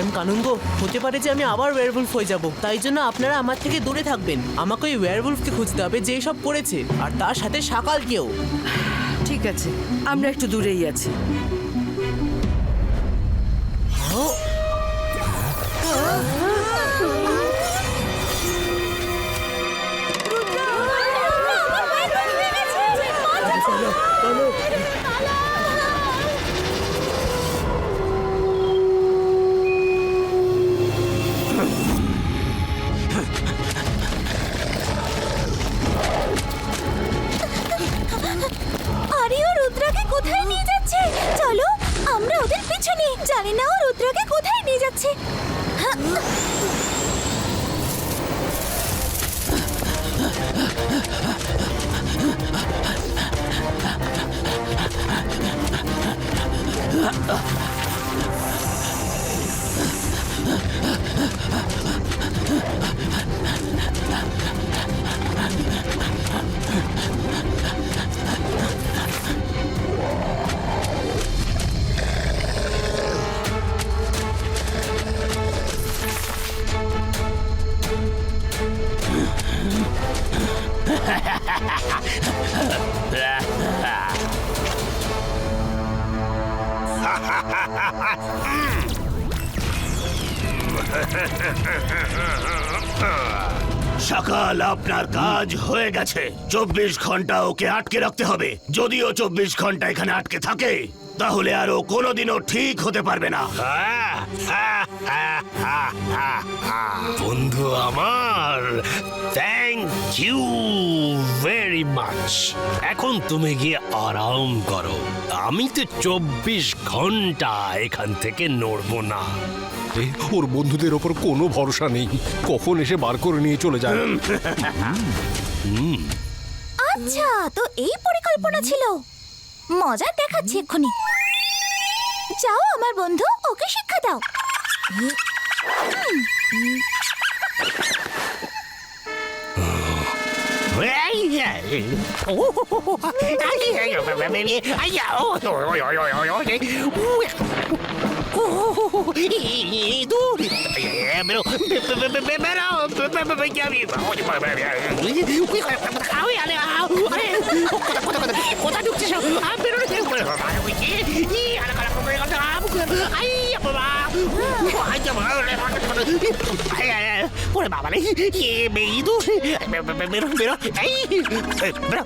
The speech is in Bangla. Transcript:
ম্যাডাম কানুনগো, হতে পারে যে আমি আবার ওয়্যারউলফ হয়ে যাব, তাই জন্য আপনারা আমার থেকে দূরে থাকবেন। আমাকে ওই ওয়্যারউলফকে খুঁজতে হবে যে সব করেছে, আর তার সাথে শাকালকেও। ঠিক আছে, আমরা একটু দূরেই আছি। আরে ও রুদ্রাকে কোথায় নিয়ে যাচ্ছে? চলো আমরা ওদের পিছনে। জানি না ও রুদ্রাকে কোথায় নিয়ে যাচ্ছে। সকাল, আপনার কাজ হয়ে গেছে। 24 ঘন্টা ওকে আটকে রাখতে হবে। যদিও 24 ঘন্টা এখানে আটকে থাকে, তাহলে আর ও কোনোদিনও ঠিক হতে পারবে না। বন্ধু আমার, থ্যাংক ইউ ভেরি মাচ। এখন তুমি গিয়ে আরাম করো। আমি তো 24 ঘন্টা এখান থেকে নড়বো না। ওর বন্ধুদের ওপর কোনো ভরসা নেই, কখন এসে বার করে নিয়ে চলে যায়। আচ্ছা, তো এই পরিকল্পনা ছিল। মজা দেখাচ্ছি এক্ষুনি। যাও আমার বন্ধু, ওকে শিক্ষা দাও। কোথা ঢুকছিস? ওরে বাবা রে, বেরো বেরো, বেরো